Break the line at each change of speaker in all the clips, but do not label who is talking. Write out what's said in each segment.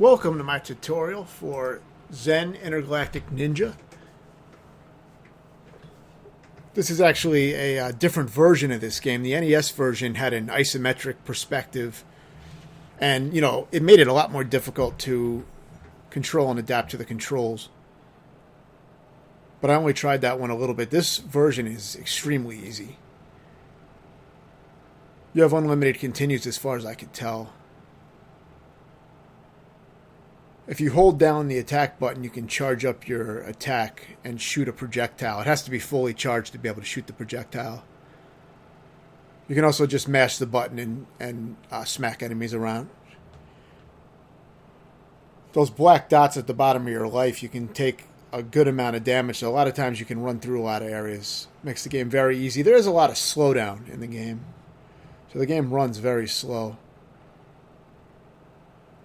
Welcome to my tutorial for Zen Intergalactic Ninja. This is actually a different version of this game. The NES version had an isometric perspective, and it made it a lot more difficult to control and adapt to the controls. But I only tried that one a little bit. This version is extremely easy. You have unlimited continues as far as I could tell. If you hold down the attack button, you can charge up your attack and shoot a projectile. It has to be fully charged to be able to shoot the projectile. You can also just mash the button and smack enemies around. Those black dots at the bottom of your life, you can take a good amount of damage. So a lot of times you can run through a lot of areas. Makes the game very easy. There is a lot of slowdown in the game. So the game runs very slow.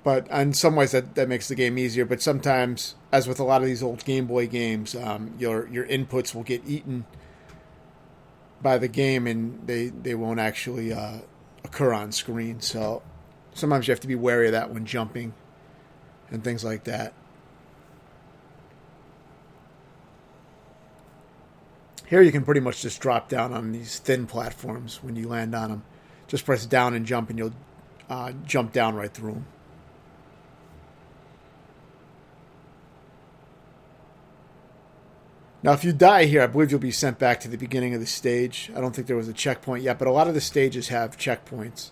But in some ways that makes the game easier. But sometimes, as with a lot of these old Gameboy games, your inputs will get eaten by the game and they won't actually occur on screen. So sometimes you have to be wary of that when jumping and things like that. Here you can pretty much just drop down on these thin platforms when you land on them. Just press down and jump and you'll jump down right through them. Now, if you die here, I believe you'll be sent back to the beginning of the stage. I don't think there was a checkpoint yet, but a lot of the stages have checkpoints.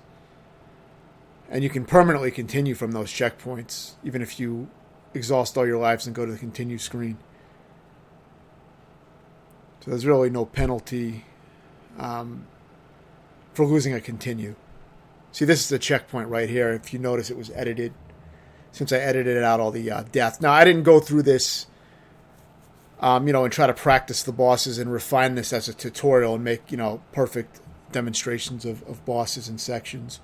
And you can permanently continue from those checkpoints, even if you exhaust all your lives and go to the continue screen. So there's really no penalty for losing a continue. See, this is the checkpoint right here. If you notice, it was edited. Since I edited out all the death. Now, I didn't go through this and try to practice the bosses and refine this as a tutorial and make, perfect demonstrations of bosses and sections.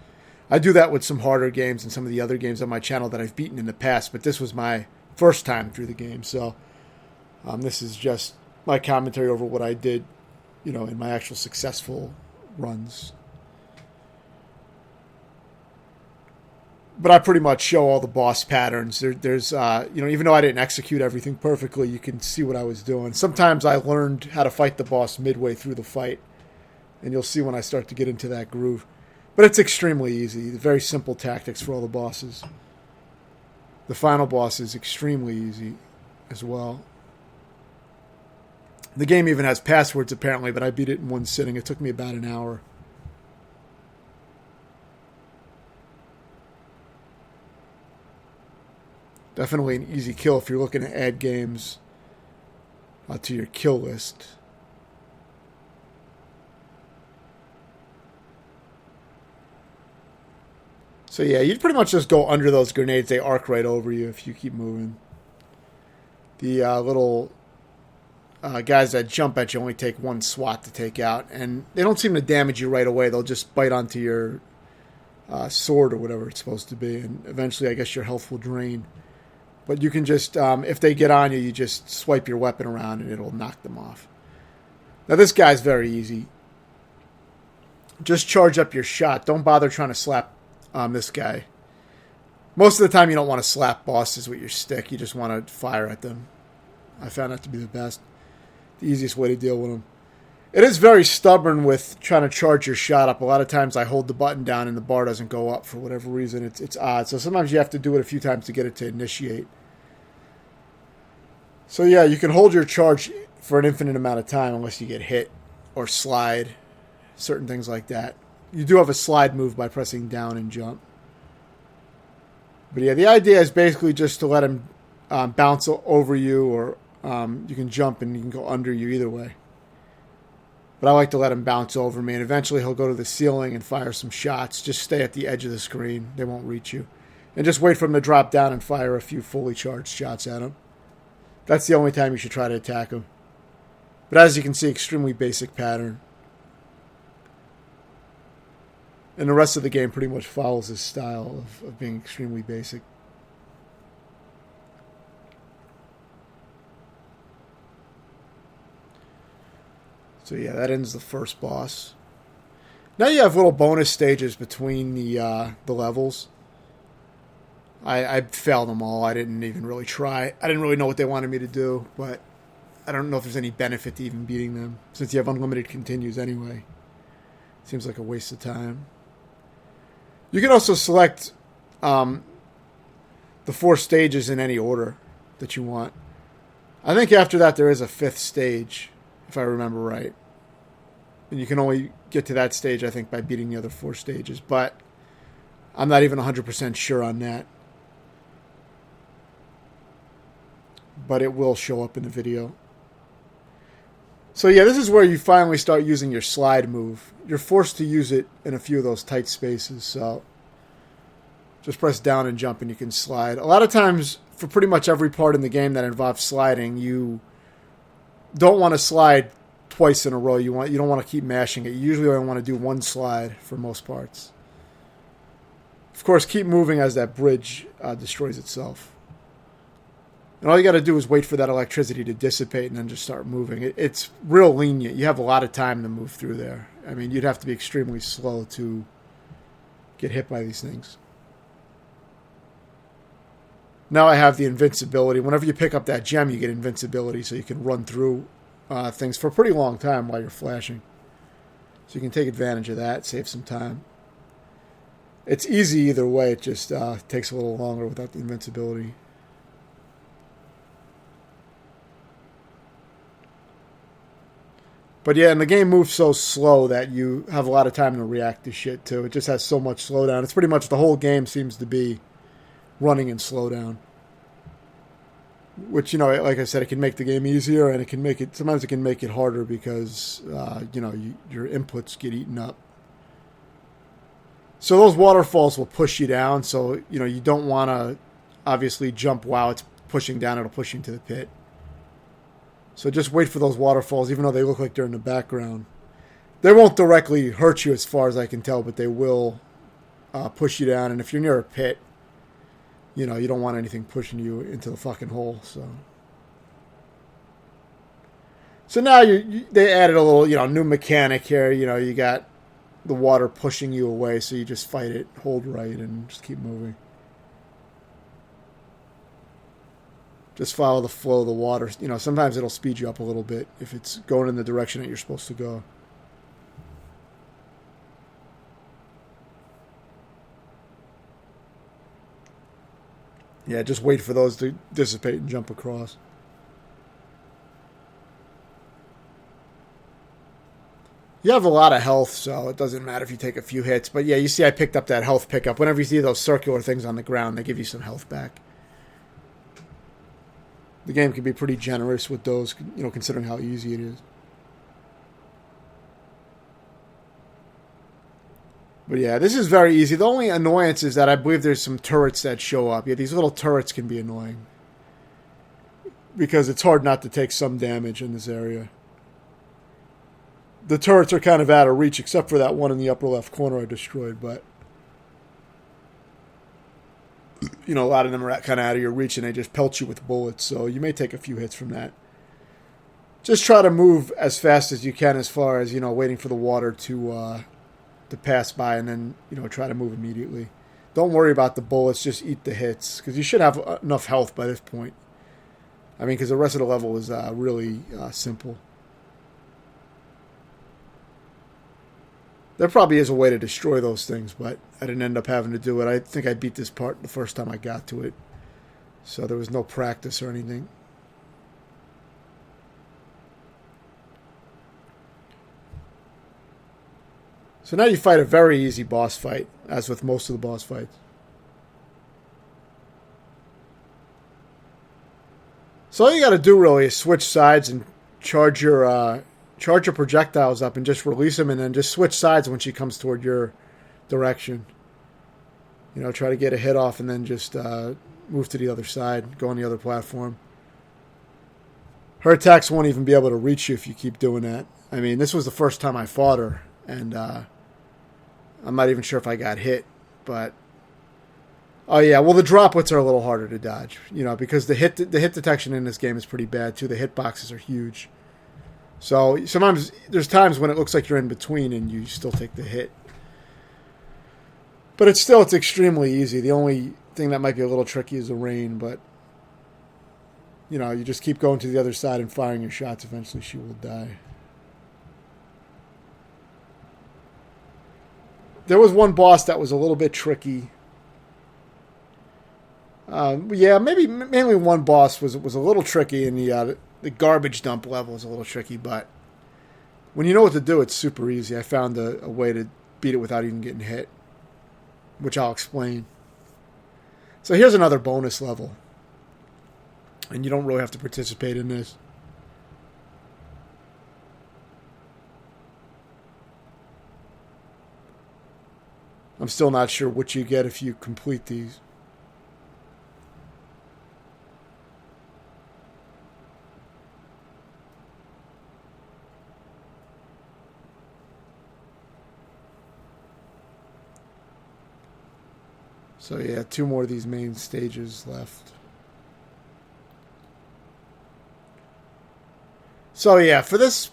I do that with some harder games and some of the other games on my channel that I've beaten in the past, but this was my first time through the game, so this is just my commentary over what I did, in my actual successful runs. But I pretty much show all the boss patterns. There's even though I didn't execute everything perfectly, you can see what I was doing. Sometimes I learned how to fight the boss midway through the fight, and you'll see when I start to get into that groove. But it's extremely easy. Very simple tactics for all the bosses. The final boss is extremely easy as well. The game even has passwords apparently, but I beat it in one sitting. It took me about an hour. Definitely an easy kill if you're looking to add games to your kill list. So yeah, you'd pretty much just go under those grenades. They arc right over you if you keep moving. The little guys that jump at you only take one swat to take out. And they don't seem to damage you right away. They'll just bite onto your sword or whatever it's supposed to be. And eventually, I guess, your health will drain. But you can just, if they get on you, you just swipe your weapon around and it'll knock them off. Now this guy's very easy. Just charge up your shot. Don't bother trying to slap this guy. Most of the time you don't want to slap bosses with your stick. You just want to fire at them. I found that to be the best. The easiest way to deal with them. It is very stubborn with trying to charge your shot up. A lot of times I hold the button down and the bar doesn't go up for whatever reason. It's odd. So sometimes you have to do it a few times to get it to initiate. So yeah, you can hold your charge for an infinite amount of time unless you get hit or slide. Certain things like that. You do have a slide move by pressing down and jump. But yeah, the idea is basically just to let him bounce over you, or you can jump and you can go under you either way. But I like to let him bounce over me, and eventually he'll go to the ceiling and fire some shots. Just stay at the edge of the screen. They won't reach you. And just wait for him to drop down and fire a few fully charged shots at him. That's the only time you should try to attack him. But as you can see, extremely basic pattern. And the rest of the game pretty much follows his style of being extremely basic. So yeah, that ends the first boss. Now you have little bonus stages between the levels. I failed them all. I didn't even really try. I didn't really know what they wanted me to do, but I don't know if there's any benefit to even beating them, since you have unlimited continues anyway. Seems like a waste of time. You can also select the 4 stages in any order that you want. I think after that there is a 5th stage, if I remember right. And you can only get to that stage, I think, by beating the other 4 stages. But I'm not even 100% sure on that. But it will show up in the video. So yeah, this is where you finally start using your slide move. You're forced to use it in a few of those tight spaces, so just press down and jump and you can slide. A lot of times, for pretty much every part in the game that involves sliding, you don't want to slide twice in a row. You don't want to keep mashing it. You usually only want to do one slide for most parts. Of course, keep moving as that bridge destroys itself. And all you got to do is wait for that electricity to dissipate and then just start moving. It's real lenient. You have a lot of time to move through there. I mean, you'd have to be extremely slow to get hit by these things. Now I have the invincibility. Whenever you pick up that gem, you get invincibility, so you can run through things for a pretty long time while you're flashing. So you can take advantage of that, save some time. It's easy either way. It just takes a little longer without the invincibility. But yeah, and the game moves so slow that you have a lot of time to react to shit, too. It just has so much slowdown. It's pretty much the whole game seems to be running in slowdown. Which, you know, like I said, it can make the game easier, and it can make it, sometimes it can make it harder because, you know, your inputs get eaten up. So those waterfalls will push you down, so, you know, you don't want to obviously jump while it's pushing down. It'll push you into the pit. So just wait for those waterfalls, even though they look like they're in the background. They won't directly hurt you as far as I can tell, but they will push you down. And if you're near a pit, you know, you don't want anything pushing you into the fucking hole. So now they added a little, you know, new mechanic here. You know, you got the water pushing you away, so you just fight it, hold right, and just keep moving. Just follow the flow of the water. You know, sometimes it'll speed you up a little bit if it's going in the direction that you're supposed to go. Yeah, just wait for those to dissipate and jump across. You have a lot of health, so it doesn't matter if you take a few hits. But yeah, you see I picked up that health pickup. Whenever you see those circular things on the ground, they give you some health back. The game can be pretty generous with those, you know, considering how easy it is. But yeah, this is very easy. The only annoyance is that I believe there's some turrets that show up. Yeah, these little turrets can be annoying. Because it's hard not to take some damage in this area. The turrets are kind of out of reach, except for that one in the upper left corner I destroyed, but you know, a lot of them are kind of out of your reach, and they just pelt you with bullets, so you may take a few hits from that. Just try to move as fast as you can as far as, you know, waiting for the water to pass by, and then, you know, try to move immediately. Don't worry about the bullets, just eat the hits, because you should have enough health by this point. I mean, because the rest of the level is really simple. There probably is a way to destroy those things, but I didn't end up having to do it. I think I beat this part the first time I got to it. So there was no practice or anything. So now you fight a very easy boss fight, as with most of the boss fights. So all you got to do really is switch sides and charge your projectiles up and just release them, and then just switch sides when she comes toward your direction. You know, try to get a hit off and then just move to the other side, go on the other platform. Her attacks won't even be able to reach you if you keep doing that. I mean, this was the first time I fought her, and I'm not even sure if I got hit, but oh yeah, well the droplets are a little harder to dodge, you know, because the hit detection in this game is pretty bad too. The hitboxes are huge. So sometimes there's times when it looks like you're in between and you still take the hit. But it's extremely easy. The only thing that might be a little tricky is the rain, but you just keep going to the other side and firing your shots. Eventually she will die. There was one boss that was a little bit tricky. Yeah, mainly one boss was a little tricky, and the garbage dump level was a little tricky, but when you know what to do, it's super easy. I found a way to beat it without even getting hit, which I'll explain. So here's another bonus level, and you don't really have to participate in this. I'm still not sure what you get if you complete these. So yeah, 2 more of these main stages left. So yeah, for this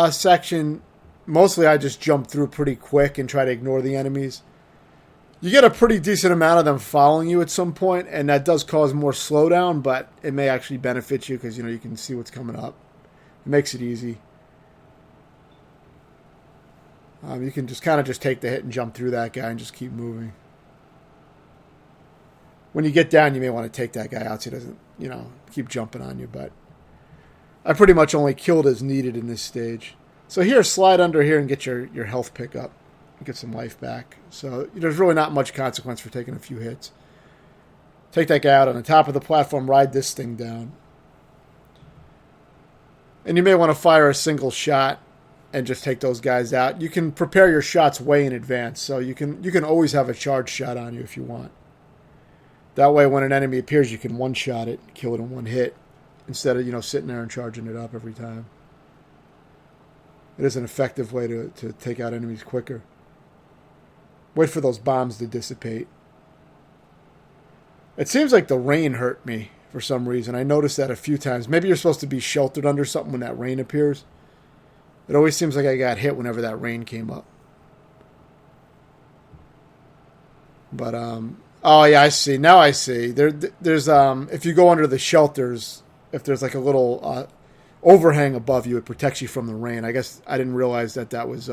section, mostly I just jump through pretty quick and try to ignore the enemies. You get a pretty decent amount of them following you at some point, and that does cause more slowdown, but it may actually benefit you because you can see what's coming up. It makes it easy. You can just kind of take the hit and jump through that guy and just keep moving. When you get down, you may want to take that guy out so he doesn't, keep jumping on you. But I pretty much only killed as needed in this stage. So here, slide under here and get your health pick up. Get some life back. So there's really not much consequence for taking a few hits. Take that guy out on the top of the platform, ride this thing down. And you may want to fire a single shot and just take those guys out. You can prepare your shots way in advance, so you can always have a charge shot on you if you want. That way, when an enemy appears, you can one-shot it, kill it in one hit, instead of, sitting there and charging it up every time. It is an effective way to take out enemies quicker. Wait for those bombs to dissipate. It seems like the rain hurt me for some reason. I noticed that a few times. Maybe you're supposed to be sheltered under something when that rain appears. It always seems like I got hit whenever that rain came up. But, oh yeah, I see. Now I see. There's if you go under the shelters, if there's like a little overhang above you, it protects you from the rain. I guess I didn't realize that was...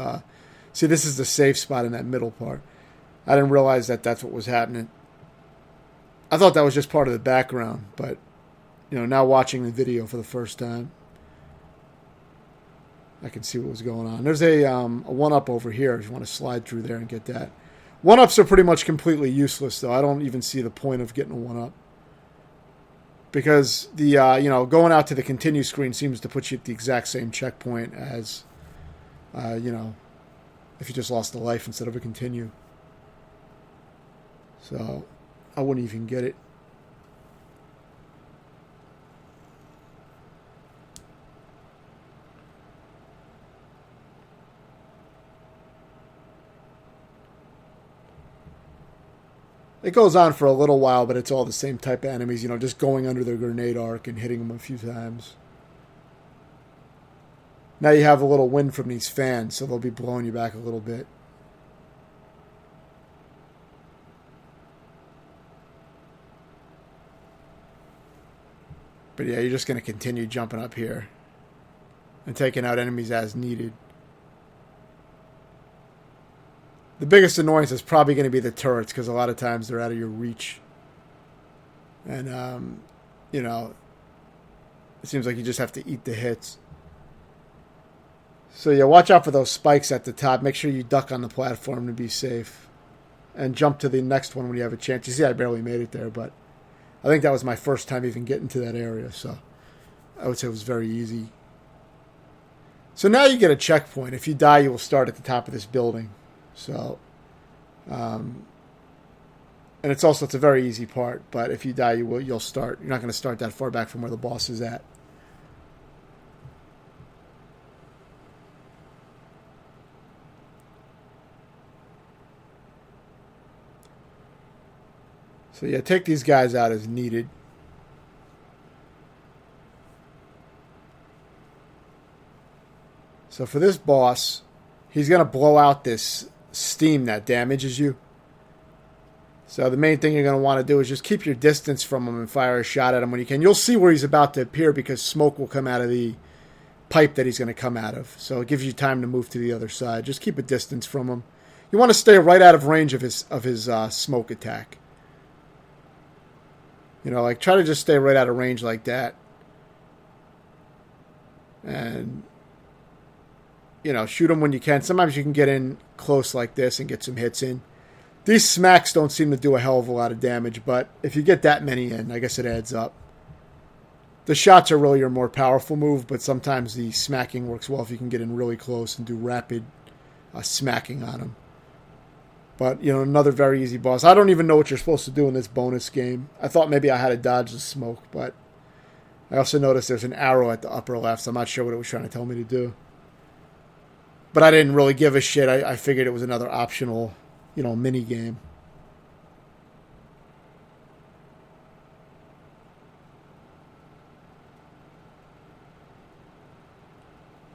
see, this is the safe spot in that middle part. I didn't realize that that's what was happening. I thought that was just part of the background, but, now watching the video for the first time, I can see what was going on. There's a 1-up over here if you want to slide through there and get that. 1-ups are pretty much completely useless, though. I don't even see the point of getting a 1-up. Because the, going out to the continue screen seems to put you at the exact same checkpoint as, if you just lost a life instead of a continue. So, I wouldn't even get it. It goes on for a little while, but it's all the same type of enemies, just going under their grenade arc and hitting them a few times. Now you have a little wind from these fans, so they'll be blowing you back a little bit. But yeah, you're just going to continue jumping up here and taking out enemies as needed. The biggest annoyance is probably going to be the turrets, because a lot of times they're out of your reach. And, it seems like you just have to eat the hits. So, yeah, watch out for those spikes at the top. Make sure you duck on the platform to be safe. And jump to the next one when you have a chance. You see, I barely made it there, but I think that was my first time even getting to that area. So, I would say it was very easy. So, now you get a checkpoint. If you die, you will start at the top of this building. So, and it's a very easy part, but if you die, you'll start. You're not going to start that far back from where the boss is at. So yeah, take these guys out as needed. So for this boss, he's going to blow out this steam that damages you. So the main thing you're going to want to do is just keep your distance from him and fire a shot at him when you can. You'll see where he's about to appear because smoke will come out of the pipe that he's going to come out of. So it gives you time to move to the other side. Just keep a distance from him. You want to stay right out of range of his smoke attack. You know, like try to just stay right out of range like that. And, you know, shoot him when you can. Sometimes you can get in close like this and get some hits in. These smacks don't seem to do a hell of a lot of damage, but if you get that many in, I guess it adds up. The shots are really your more powerful move, but sometimes the smacking works well if you can get in really close and do rapid smacking on them. But, you know, another very easy boss. I don't even know what you're supposed to do in this bonus game. I thought maybe I had to dodge the smoke, but I also noticed there's an arrow at the upper left, so I'm not sure what it was trying to tell me to do. But I didn't really give a shit. I figured it was another optional, you know, mini game.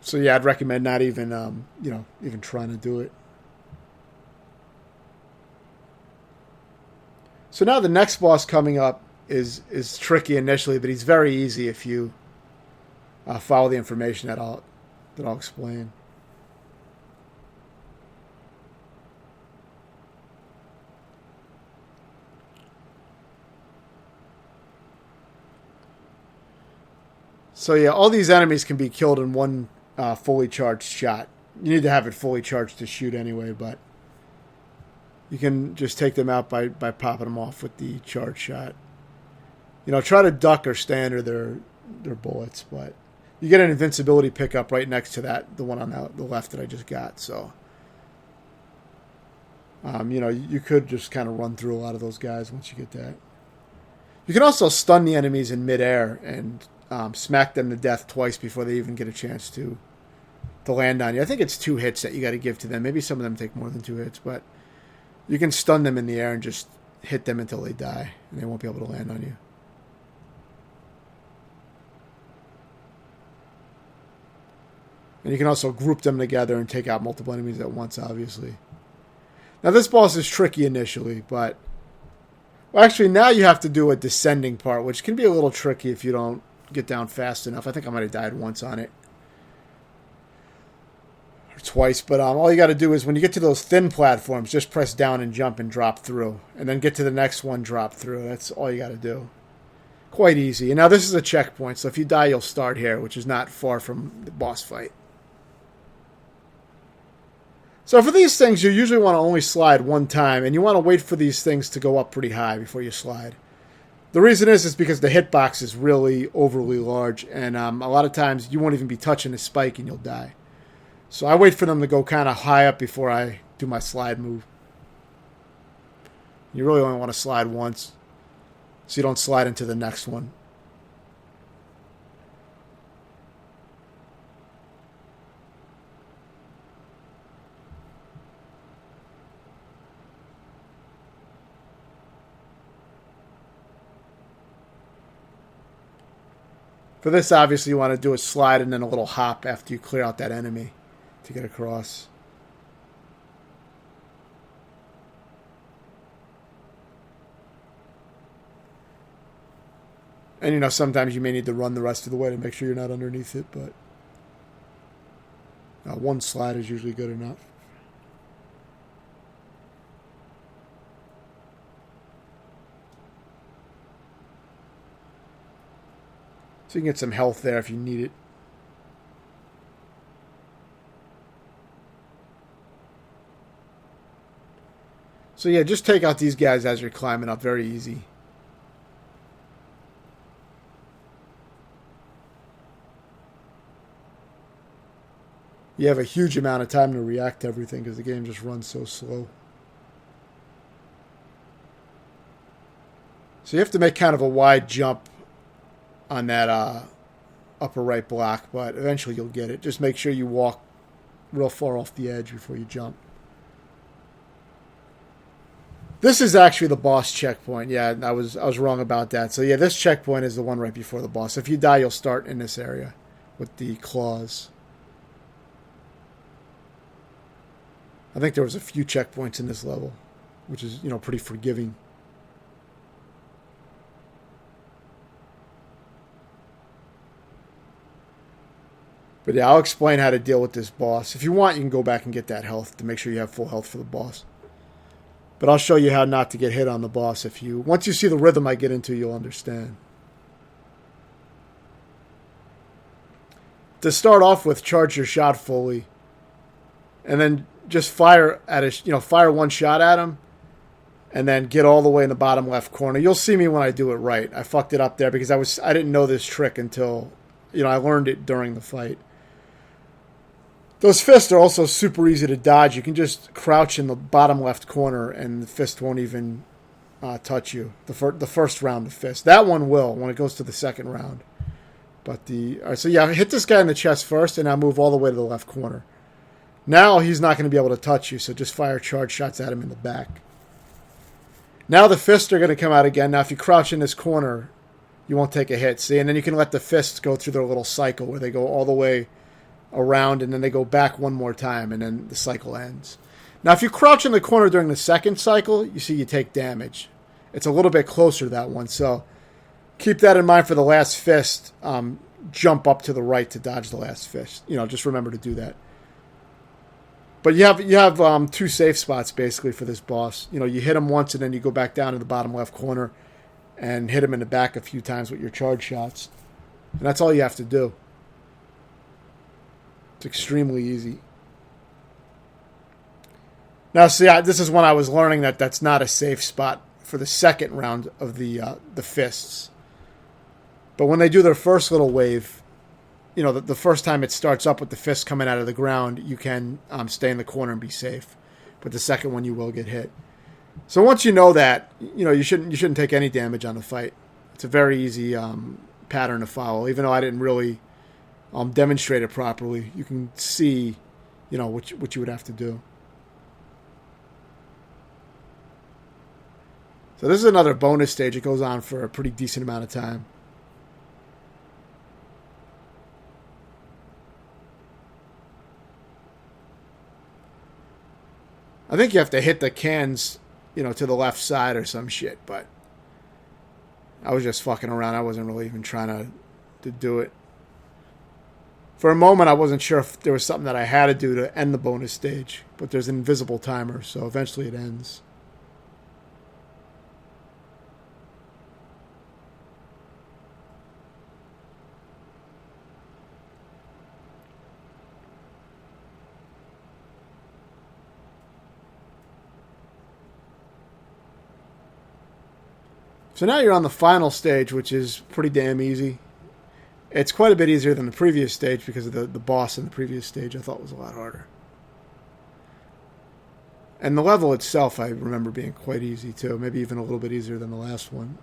So yeah, I'd recommend not even, you know, even trying to do it. So now the next boss coming up is tricky initially, but he's very easy if you follow the information that I'll explain. So yeah, all these enemies can be killed in one fully charged shot. You need to have it fully charged to shoot anyway, but you can just take them out by popping them off with the charge shot. You know, try to duck or stay under their bullets, but you get an invincibility pickup right next to that, the one on the left that I just got. So, you know, you could just kind of run through a lot of those guys once you get that. You can also stun the enemies in midair and smack them to death twice before they even get a chance to land on you. I think it's 2 hits that you got to give to them. Maybe some of them take more than 2 hits, but you can stun them in the air and just hit them until they die, and they won't be able to land on you. And you can also group them together and take out multiple enemies at once, obviously. Now, this boss is tricky initially, but... Well, actually, now you have to do a descending part, which can be a little tricky if you don't get down fast enough. I think I might have died once on it. Or twice, but all you got to do is when you get to those thin platforms, just press down and jump and drop through. And then get to the next one, drop through. That's all you got to do. Quite easy. And now this is a checkpoint, so if you die, you'll start here, which is not far from the boss fight. So for these things, you usually want to only slide one time, and you want to wait for these things to go up pretty high before you slide. The reason is because the hitbox is really overly large, and a lot of times you won't even be touching the spike and you'll die. So I wait for them to go kind of high up before I do my slide move. You really only want to slide once, so you don't slide into the next one. For this, obviously, you want to do a slide and then a little hop after you clear out that enemy to get across. And, you know, sometimes you may need to run the rest of the way to make sure you're not underneath it, but one slide is usually good enough. So you can get some health there if you need it. So yeah, just take out these guys as you're climbing up. Very easy. You have a huge amount of time to react to everything because the game just runs so slow. So you have to make kind of a wide jump on that upper right block, but eventually you'll get it. Just make sure you walk real far off the edge before you jump. This is actually the boss checkpoint. Yeah, I was wrong about that. So yeah, this checkpoint is the one right before the boss. If you die, you'll start in this area with the claws. I think there was a few checkpoints in this level. which is, pretty forgiving. But yeah, I'll explain how to deal with this boss. If you want, you can go back and get that health to make sure you have full health for the boss. But I'll show you how not to get hit on the boss. Once you see the rhythm I get into, you'll understand. To start off with, charge your shot fully, and then just fire one shot at him, and then get all the way in the bottom left corner. You'll see me when I do it right. I fucked it up there because I didn't know this trick until, I learned it during the fight. Those fists are also super easy to dodge. You can just crouch in the bottom left corner, and the fist won't even touch you. The first round of fist. That one will when it goes to the second round. But so hit this guy in the chest first, and now move all the way to the left corner. Now he's not going to be able to touch you, so just fire charge shots at him in the back. Now the fists are going to come out again. Now if you crouch in this corner, you won't take a hit. See, and then you can let the fists go through their little cycle where they go all the way around, and then they go back one more time, and then the cycle ends. Now, if you crouch in the corner during the second cycle, you see you take damage. It's a little bit closer, that one, so keep that in mind for the last fist. Jump up to the right to dodge the last fist. Just remember to do that. But you have two safe spots, basically, for this boss. You hit him once, and then you go back down to the bottom left corner and hit him in the back a few times with your charge shots. And that's all you have to do. It's extremely easy. Now, see, this is when I was learning that that's not a safe spot for the second round of the fists. But when they do their first little wave, the first time it starts up with the fist coming out of the ground, you can stay in the corner and be safe. But the second one, you will get hit. So once you know that, you shouldn't take any damage on the fight. It's a very easy pattern to follow, even though I didn't really demonstrate it properly. You can see, what you would have to do. So this is another bonus stage. It goes on for a pretty decent amount of time. I think you have to hit the cans, to the left side or some shit, but I was just fucking around. I wasn't really even trying to do it. For a moment, I wasn't sure if there was something that I had to do to end the bonus stage, but there's an invisible timer, so eventually it ends. So now you're on the final stage, which is pretty damn easy. It's quite a bit easier than the previous stage because of the boss in the previous stage I thought was a lot harder. And the level itself I remember being quite easy too, maybe even a little bit easier than the last one.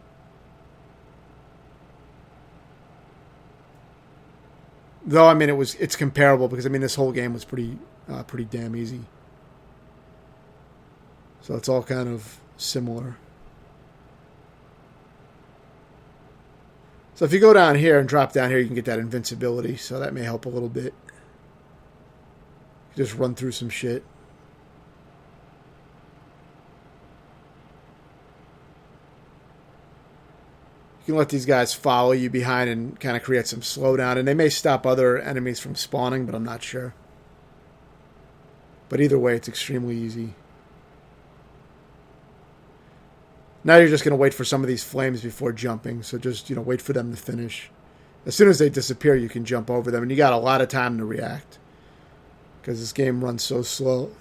Though, it's comparable because, this whole game was pretty damn easy. So it's all kind of similar. So if you go down here and drop down here, you can get that invincibility. So that may help a little bit. Just run through some shit. You can let these guys follow you behind and kind of create some slowdown. And they may stop other enemies from spawning, but I'm not sure. But either way, it's extremely easy. Now you're just going to wait for some of these flames before jumping. So just, wait for them to finish. As soon as they disappear, you can jump over them. And you got a lot of time to react. Because this game runs so slow.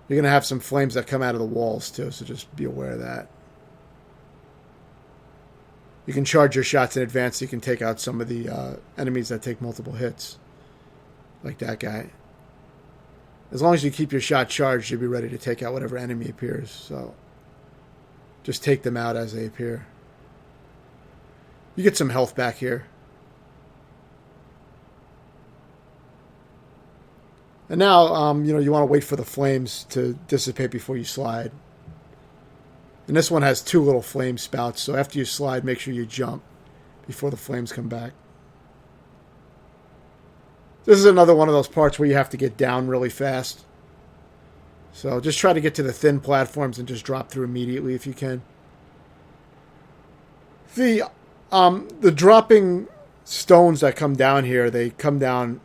You're going to have some flames that come out of the walls, too. So just be aware of that. You can charge your shots in advance so you can take out some of the enemies that take multiple hits. Like that guy. As long as you keep your shot charged, you'll be ready to take out whatever enemy appears. So just take them out as they appear. You get some health back here. And now, you want to wait for the flames to dissipate before you slide. And this one has two little flame spouts. So after you slide, make sure you jump before the flames come back. This is another one of those parts where you have to get down really fast. So just try to get to the thin platforms and just drop through immediately if you can. The dropping stones that come down here, they come down,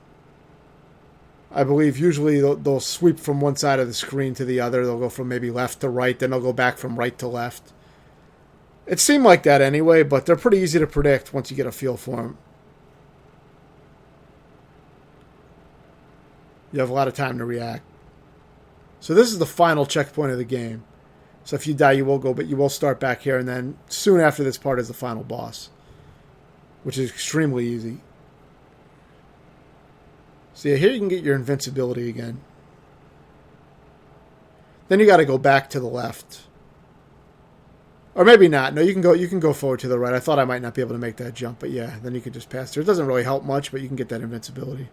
I believe, usually they'll sweep from one side of the screen to the other. They'll go from maybe left to right, then they'll go back from right to left. It seemed like that anyway, but they're pretty easy to predict once you get a feel for them. You have a lot of time to react. So this is the final checkpoint of the game. So if you die, you will go, but you will start back here, and then soon after this part is the final boss, which is extremely easy. So yeah, here you can get your invincibility again. Then you got to go back to the left. Or maybe not. No, you can go forward to the right. I thought I might not be able to make that jump, but yeah, then you can just pass through. It doesn't really help much, but you can get that invincibility.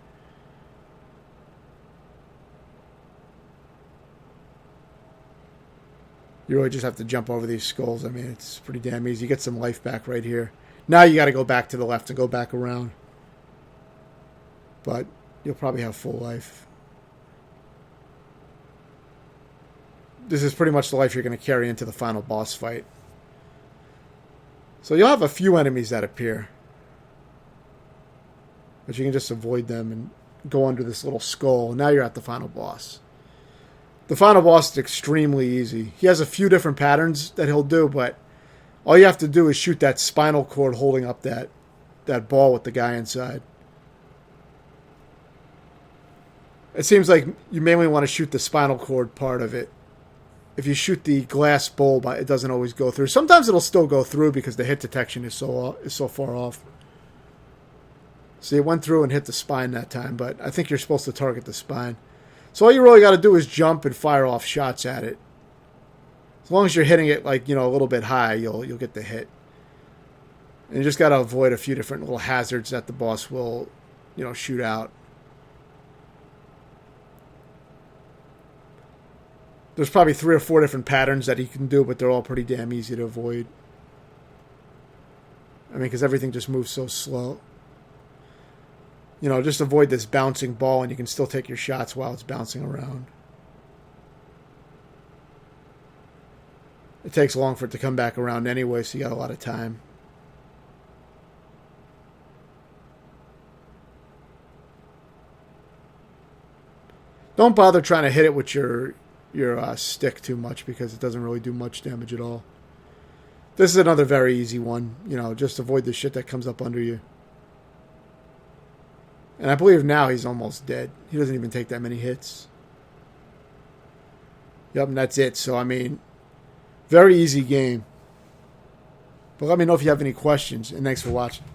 You really just have to jump over these skulls. I mean, it's pretty damn easy. You get some life back right here. Now you got to go back to the left and go back around. But you'll probably have full life. This is pretty much the life you're going to carry into the final boss fight. So you'll have a few enemies that appear. But you can just avoid them and go under this little skull. Now you're at the final boss. The final boss is extremely easy. He has a few different patterns that he'll do, but all you have to do is shoot that spinal cord holding up that ball with the guy inside. It seems like you mainly want to shoot the spinal cord part of it. If you shoot the glass bowl, it doesn't always go through. Sometimes it'll still go through because the hit detection is so far off. See, it went through and hit the spine that time, but I think you're supposed to target the spine. So all you really got to do is jump and fire off shots at it. As long as you're hitting it like, a little bit high, you'll get the hit. And you just got to avoid a few different little hazards that the boss will, shoot out. There's probably 3 or 4 different patterns that he can do, but they're all pretty damn easy to avoid. I mean, because everything just moves so slow. Just avoid this bouncing ball, and you can still take your shots while it's bouncing around. It takes long for it to come back around anyway, so you got a lot of time. Don't bother trying to hit it with your stick too much, because it doesn't really do much damage at all. This is another very easy one. Just avoid the shit that comes up under you. And I believe now he's almost dead. He doesn't even take that many hits. Yep, and that's it. So, I mean, very easy game. But let me know if you have any questions, and thanks for watching.